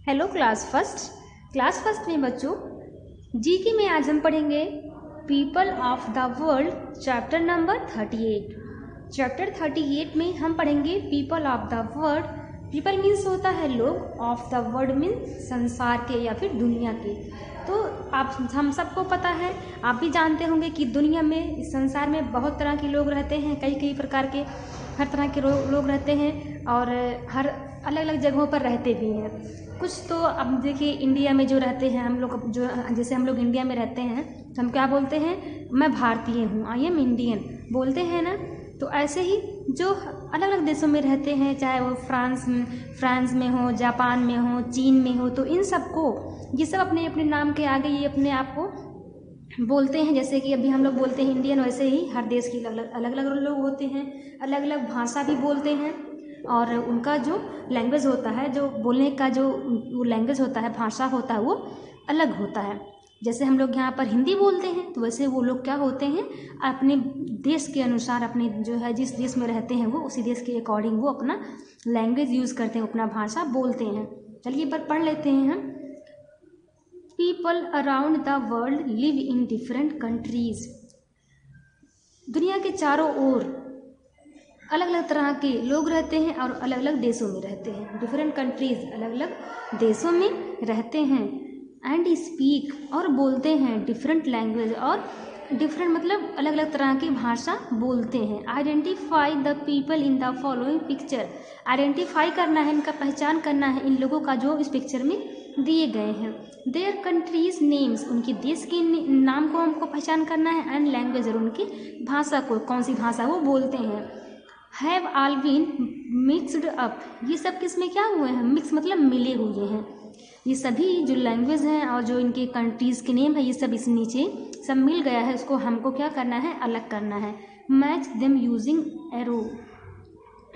Hello class first में बच्चों GK में आज हम पढ़ेंगे people of the world chapter number 38। Chapter 38 में हम पढ़ेंगे people of the world. People means होता है लोग, ऑफ द वर्ल्ड मीन्स संसार के या फिर दुनिया के। तो आप हम सबको पता है, आप भी जानते होंगे कि दुनिया में, इस संसार में बहुत तरह के लोग रहते हैं, कई प्रकार के हर तरह के लोग रहते हैं और हर अलग अलग जगहों पर रहते भी हैं। कुछ तो अब देखिए इंडिया में जो रहते हैं हम लोग, जो जैसे हम लोग इंडिया में रहते हैं तो हम क्या बोलते हैं, मैं भारतीय हूँ, आई एम इंडियन बोलते हैं ना। तो ऐसे ही जो अलग अलग देशों में रहते हैं, चाहे वो फ्रांस में हो, जापान में हो, चीन में हो, तो इन सबको ये सब अपने अपने नाम के आगे ये अपने आप को बोलते हैं। जैसे कि अभी हम लोग बोलते हैं इंडियन, वैसे ही हर देश के अलग अलग लोग होते हैं, अलग अलग भाषा भी बोलते हैं और उनका जो लैंग्वेज होता है, जो बोलने का जो वो लैंग्वेज होता है, भाषा होता है, वो अलग होता है। जैसे हम लोग यहाँ पर हिंदी बोलते हैं तो वैसे वो लोग क्या होते हैं, अपने देश के अनुसार, अपने जो है जिस देश में रहते हैं वो उसी देश के अकॉर्डिंग वो अपना लैंग्वेज यूज़ करते हैं, अपना भाषा बोलते हैं। चलिए पर पढ़ लेते हैं हम। People around the world live in different countries. दुनिया के चारों ओर अलग अलग तरह के लोग रहते हैं और अलग अलग देशों में रहते हैं। डिफरेंट कंट्रीज, अलग अलग देशों में रहते हैं। एंड स्पीक, और बोलते हैं डिफरेंट लैंग्वेज, और डिफरेंट मतलब अलग अलग तरह की भाषा बोलते हैं। Identify the people in the following picture. Identify करना है, इनका पहचान करना है इन लोगों का जो इस पिक्चर में दिए गए हैं। देयर कंट्रीज नेम्स, उनके देश के नाम को हमको पहचान करना है। एंड लैंग्वेज, और उनकी भाषा को, कौन सी भाषा वो बोलते हैं। Have all been mixed up, ये सब किस में क्या हुए हैं, मिक्स मतलब मिले हुए हैं। ये सभी जो लैंग्वेज हैं और जो इनके कंट्रीज़ के नेम है, ये सब इस नीचे सब मिल गया है। इसको हमको क्या करना है, अलग करना है। Match them using arrow,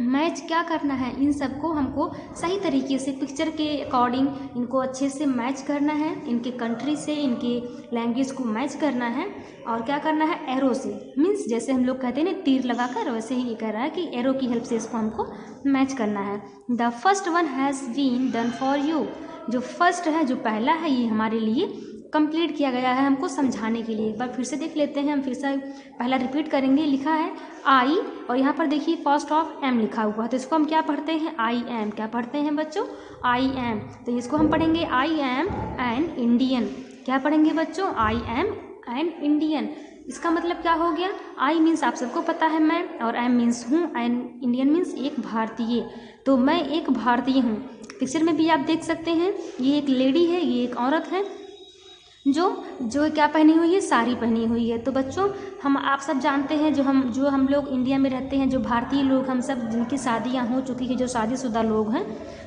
match क्या करना है, इन सबको हमको सही तरीके से पिक्चर के अकॉर्डिंग इनको अच्छे से मैच करना है, इनके कंट्री से, इनके लैंग्वेज को मैच करना है। और क्या करना है, एरो से, मीन्स जैसे हम लोग कहते हैं ना तीर लगाकर, वैसे ही ये कह रहा है कि एरो की हेल्प से इसको हमको मैच करना है। The first one has been done for you, जो फर्स्ट है, जो पहला है, ये हमारे लिए कंप्लीट किया गया है, हमको समझाने के लिए। एक बार फिर से देख लेते हैं, हम फिर से पहला रिपीट करेंगे। लिखा है आई, और यहाँ पर देखिए फर्स्ट ऑफ एम लिखा हुआ है, तो इसको हम क्या पढ़ते हैं, आई एम। क्या पढ़ते हैं बच्चों, आई एम। तो इसको हम पढ़ेंगे आई एम एन इंडियन। क्या पढ़ेंगे बच्चों, आई एम एन इंडियन। इसका मतलब क्या हो गया, आई मीन्स आप सबको पता है मैं, और एम मीन्स हूँ, एन इंडियन मीन्स एक भारतीय। तो मैं एक भारतीय हूँ। पिक्चर में भी आप देख सकते हैं, ये एक लेडी है, ये एक औरत है जो क्या पहनी हुई है, साड़ी पहनी हुई है। तो बच्चों हम आप सब जानते हैं, जो हम लोग इंडिया में रहते हैं, जो भारतीय लोग हम सब, जिनकी शादियां हो चुकी है, जो शादीशुदा लोग हैं,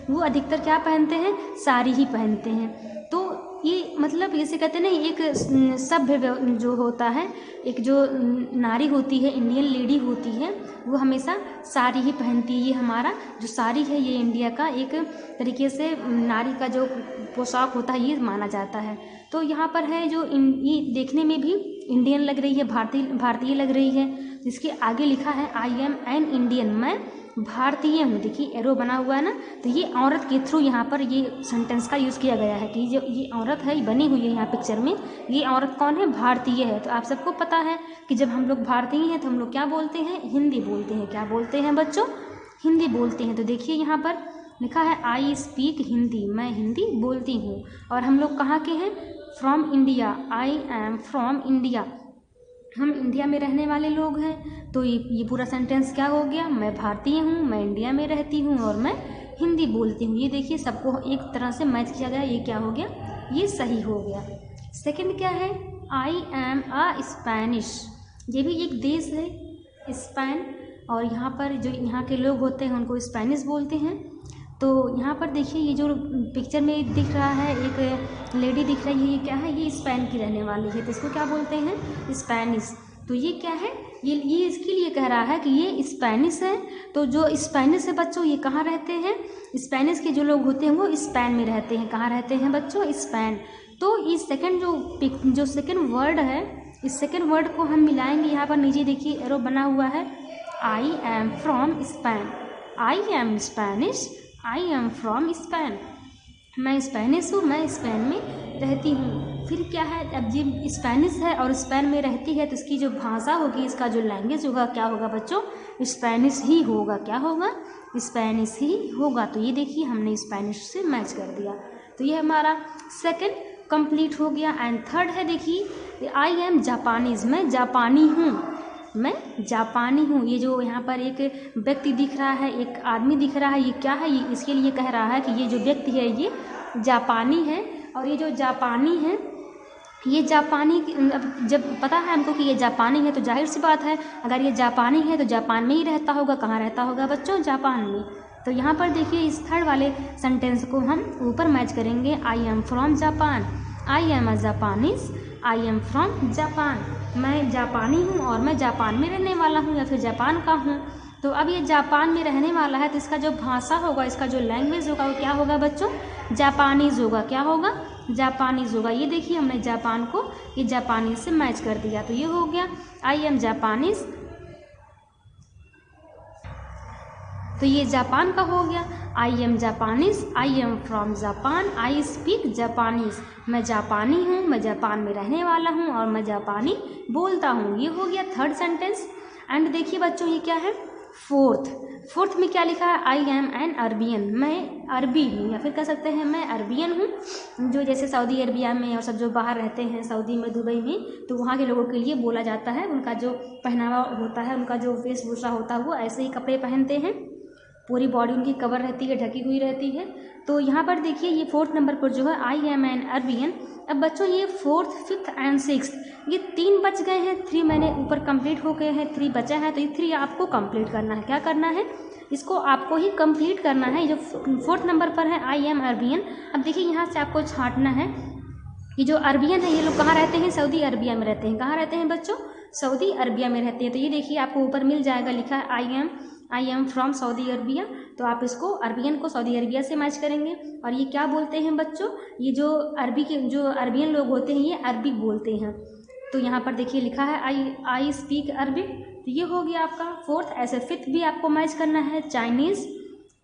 वो अधिकतर क्या पहनते हैं, साड़ी ही पहनते हैं। तो ये मतलब जैसे कहते हैं ना, एक सभ्य जो होता है, एक जो नारी होती है, इंडियन लेडी होती है, वो हमेशा साड़ी ही पहनती है। ये हमारा जो साड़ी है, ये इंडिया का एक तरीके से नारी का जो पोशाक होता है, ये माना जाता है। तो यहाँ पर है जो ये देखने में भी इंडियन लग रही है, भारतीय लग रही है। जिसके आगे लिखा है आई एम एन इंडियन, मैं भारतीय हूँ। देखिए एरो बना हुआ है ना, तो ये औरत के थ्रू यहाँ पर ये सेंटेंस का यूज़ किया गया है कि जो ये औरत है, ये बनी हुई है यहाँ पिक्चर में, ये औरत कौन है, भारतीय है। तो आप सबको पता है कि जब हम लोग भारतीय हैं तो हम लोग क्या बोलते हैं, हिंदी बोलते हैं। क्या बोलते हैं बच्चों, हिंदी बोलते हैं। तो देखिए यहाँ पर लिखा है आई स्पीक हिंदी, मैं हिंदी बोलती हूँ। और हम लोग कहाँ के हैं, from India, I am from India, हम इंडिया में रहने वाले लोग हैं। तो ये पूरा सेंटेंस क्या हो गया, मैं भारतीय हूँ, मैं इंडिया में रहती हूँ और मैं हिंदी बोलती हूँ। ये देखिए सबको एक तरह से मैच किया गया, ये क्या हो गया, ये सही हो गया। सेकंड क्या है, आई एम अ स्पेनिश, ये भी एक देश है, स्पेन, और यहाँ पर जो यहाँ के लोग होते हैं उनको स्पेनिश बोलते हैं। तो यहाँ पर देखिए ये जो पिक्चर में दिख रहा है, एक लेडी दिख रही है, ये क्या है, ये स्पेन की रहने वाली है, तो इसको क्या बोलते हैं, स्पेनिश। तो ये क्या है, ये इसके लिए कह रहा है कि ये स्पेनिश है। तो जो स्पेनिश है बच्चों, ये कहाँ रहते हैं, स्पेनिश के जो लोग होते हैं वो स्पेन में रहते हैं। कहाँ रहते हैं बच्चों, स्पेन। तो इस सेकंड जो सेकंड वर्ड है, इस सेकंड वर्ड को हम मिलाएंगे। यहाँ पर नीचे देखिए एरो बना हुआ है, I am from Spain, I am Spanish, I am from Spain. मैं स्पेनिश हूँ, मैं स्पेन में रहती हूँ। फिर क्या है, अब जी स्पेनिश है और स्पेन में रहती है तो इसकी जो भाषा होगी, इसका जो लैंग्वेज होगा क्या होगा बच्चों, स्पेनिश ही होगा। क्या होगा, स्पेनिश ही होगा। तो ये देखिए हमने स्पेनिश से मैच कर दिया। तो ये हमारा सेकंड कंप्लीट हो गया। एंड थर्ड है, देखिए आई एम जापानीज, मैं जापानी हूँ, मैं जापानी हूँ। ये जो यहाँ पर एक व्यक्ति दिख रहा है, एक आदमी दिख रहा है, ये क्या है, ये इसके लिए कह रहा है कि ये जो व्यक्ति है ये जापानी है। और ये जो जापानी है, ये जापानी, अब जब पता है हमको कि ये जापानी है तो जाहिर सी बात है अगर ये जापानी है तो जापान में ही रहता होगा। कहाँ रहता होगा बच्चों, जापान में। तो यहाँ पर देखिए इस थर्ड वाले सेंटेंस को हम ऊपर मैच करेंगे। I am from Japan, I am a Japanese, I am from Japan. मैं जापानी हूँ और मैं जापान में रहने वाला हूँ या फिर जापान का हूँ। तो अब ये जापान में रहने वाला है तो इसका जो भाषा होगा, इसका जो लैंग्वेज होगा वो क्या होगा बच्चों, जापानीज होगा। क्या होगा, जापानीज होगा। ये देखिए हमने जापान को ये जापानीज से मैच कर दिया। तो ये हो गया आई एम जापानीज, तो ये जापान का हो गया। I am Japanese, I am from Japan, I speak Japanese, मैं जापानी हूँ, मैं जापान में रहने वाला हूँ और मैं जापानी बोलता हूँ। ये हो गया थर्ड सेंटेंस। एंड देखिए बच्चों ये क्या है, फोर्थ में क्या लिखा है, आई एम एन अरबियन, मैं अरबी हूँ या फिर कह सकते हैं मैं अरबियन हूँ। जो जैसे सऊदी अरबिया में और सब जो बाहर रहते हैं सऊदी में, दुबई में, तो वहाँ के लोगों के लिए बोला जाता है। उनका जो पहनावा होता है, उनका जो वेशभूषा होता है वो ऐसे ही कपड़े पहनते हैं, पूरी बॉडी उनकी कवर रहती है, ढकी हुई रहती है। तो यहाँ पर देखिए ये फोर्थ नंबर पर जो है आई एम एन अरबियन। अब बच्चों ये फोर्थ, फिफ्थ एंड सिक्स्थ, ये 3 बच गए हैं, 3 मैंने ऊपर कंप्लीट हो गए हैं, 3 बचा है। तो ये 3 आपको कंप्लीट करना है। क्या करना है, इसको आपको ही कंप्लीट करना है। ये जो फोर्थ नंबर पर है आई एम अरबियन। अब देखिए यहाँ से आपको छांटना है कि जो अरबियन है ये लोग कहाँ रहते हैं, सऊदी अरबिया में रहते हैं। कहाँ रहते हैं बच्चों, सऊदी अरबिया में रहते हैं। तो ये देखिए आपको ऊपर मिल जाएगा, लिखा है I am from Saudi Arabia. तो आप इसको अरबियन को सऊदी अरबिया से मैच करेंगे। और ये क्या बोलते हैं बच्चों, ये जो अरबी के जो अरबियन लोग होते हैं ये अरबिक बोलते हैं। तो यहाँ पर देखिए लिखा है आई स्पीक अरबिक। तो ये हो गया आपका फोर्थ। ऐसे फिफ्थ भी आपको मैच करना है, चाइनीज़,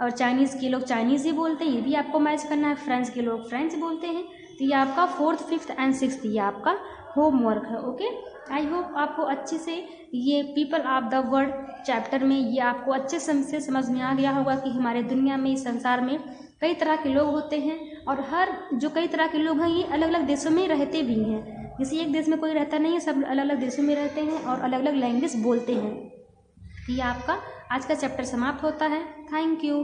और चाइनीज़ के लोग चाइनीज़ ही बोलते हैं, ये भी आपको मैच करना है। फ्रेंच के लोग फ्रेंच बोलते हैं। तो ये आपका फोर्थ, फिफ्थ एंड सिक्स्थ ये आपका होमवर्क है। ओके, आई होप आपको अच्छे से ये people of the world chapter में ये आपको अच्छे से समझ में आ गया होगा कि हमारे दुनिया में, इस संसार में कई तरह के लोग होते हैं और हर जो कई तरह के लोग हैं ये अलग अलग देशों में रहते भी हैं। किसी एक देश में कोई रहता नहीं है, सब अलग अलग देशों में रहते हैं और अलग अलग लैंग्वेज बोलते हैं। ये आपका आज का चैप्टर समाप्त होता है। Thank you.